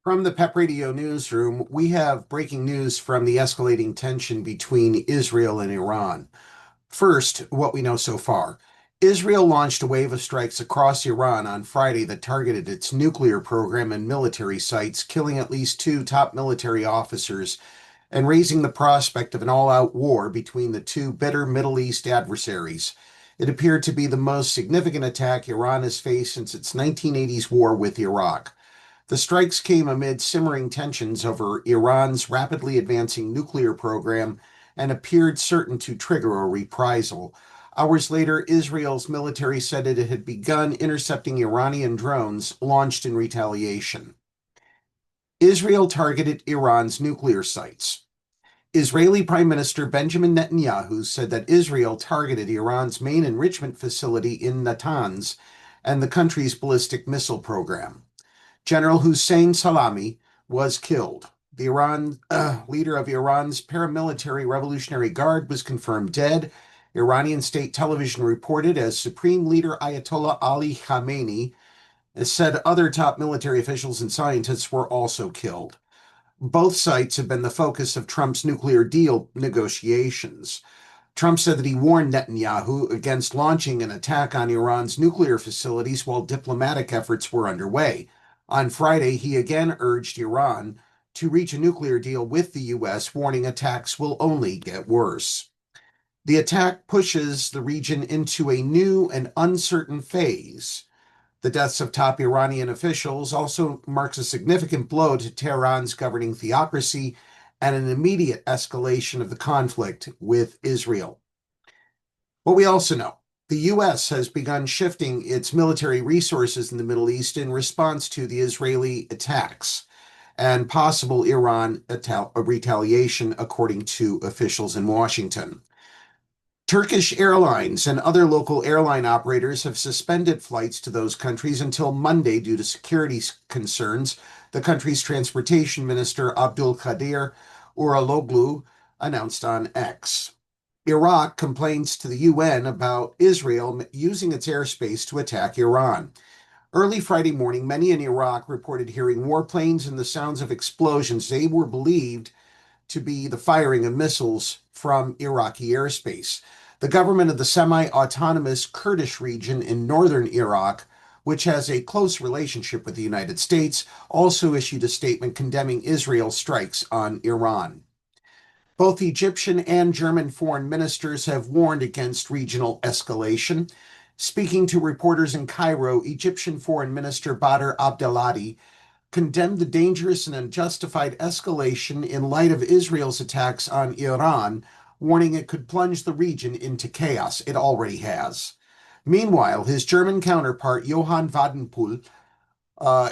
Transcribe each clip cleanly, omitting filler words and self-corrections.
From the Pep Radio newsroom, we have breaking news from the escalating tension between Israel and Iran. First, what we know so far. Israel launched a wave of strikes across Iran on Friday that targeted its nuclear program and military sites, killing at least two top military officers and raising the prospect of an all-out war between the two bitter Middle East adversaries. It appeared to be the most significant attack Iran has faced since its 1980s war with Iraq. The strikes came amid simmering tensions over Iran's rapidly advancing nuclear program and appeared certain to trigger a reprisal. Hours later, Israel's military said it had begun intercepting Iranian drones launched in retaliation. Israel targeted Iran's nuclear sites. Israeli Prime Minister Benjamin Netanyahu said that Israel targeted Iran's main enrichment facility in Natanz and the country's ballistic missile program. General Hussein Salami was killed. The leader of Iran's paramilitary Revolutionary Guard was confirmed dead. Iranian state television reported as Supreme Leader Ayatollah Ali Khamenei said other top military officials and scientists were also killed. Both sites have been the focus of Trump's nuclear deal negotiations. Trump said that he warned Netanyahu against launching an attack on Iran's nuclear facilities while diplomatic efforts were underway. On Friday, he again urged Iran to reach a nuclear deal with the U.S., warning attacks will only get worse. The attack pushes the region into a new and uncertain phase. The deaths of top Iranian officials also marks a significant blow to Tehran's governing theocracy and an immediate escalation of the conflict with Israel. What we also know, the U.S. has begun shifting its military resources in the Middle East in response to the Israeli attacks and possible Iran retaliation, according to officials in Washington. Turkish Airlines and other local airline operators have suspended flights to those countries until Monday due to security concerns, the country's transportation minister Abdulkadir Uraloglu announced on X. Iraq complains to the UN about Israel using its airspace to attack Iran. Early Friday morning, many in Iraq reported hearing warplanes and the sounds of explosions they were believed to be the firing of missiles from Iraqi airspace. The government of the semi-autonomous Kurdish region in northern Iraq, which has a close relationship with the United States, also issued a statement condemning Israel's strikes on Iran. Both Egyptian and German foreign ministers have warned against regional escalation. Speaking to reporters in Cairo, Egyptian Foreign Minister Badr Abdelhadi condemned the dangerous and unjustified escalation in light of Israel's attacks on Iran, warning it could plunge the region into chaos. It already has. Meanwhile, his German counterpart, Johann Wadenpool,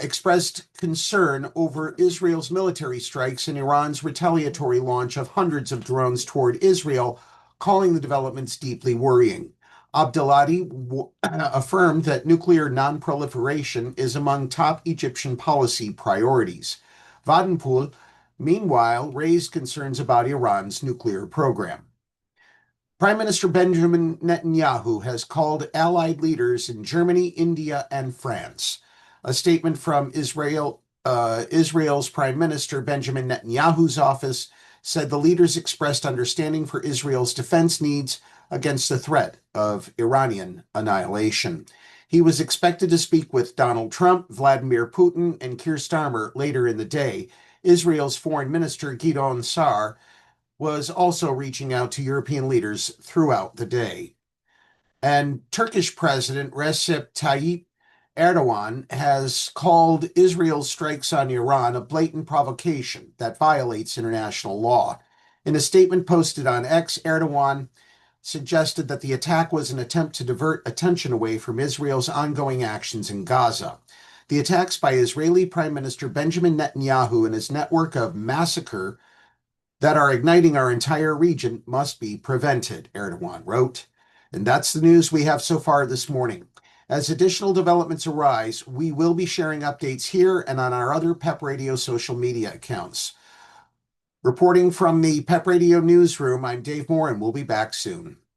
expressed concern over Israel's military strikes and Iran's retaliatory launch of hundreds of drones toward Israel, calling the developments deeply worrying. Abdelhadi affirmed that nuclear non-proliferation is among top Egyptian policy priorities. Wadenpool, meanwhile, raised concerns about Iran's nuclear program. Prime Minister Benjamin Netanyahu has called allied leaders in Germany, India, and France. A statement from Israel's Prime Minister Benjamin Netanyahu's office said the leaders expressed understanding for Israel's defense needs against the threat of Iranian annihilation. He was expected to speak with Donald Trump, Vladimir Putin, and Keir Starmer later in the day. Israel's Foreign Minister Gideon Sa'ar was also reaching out to European leaders throughout the day. And Turkish President Recep Tayyip Erdogan has called Israel's strikes on Iran a blatant provocation that violates international law. In a statement posted on X, Erdogan suggested that the attack was an attempt to divert attention away from Israel's ongoing actions in Gaza. The attacks by Israeli Prime Minister Benjamin Netanyahu and his network of massacre that are igniting our entire region must be prevented, Erdogan wrote. And that's the news we have so far this morning. As additional developments arise, we will be sharing updates here and on our other Pep Radio social media accounts. Reporting from the Pep Radio newsroom, I'm Dave Moore, and we'll be back soon.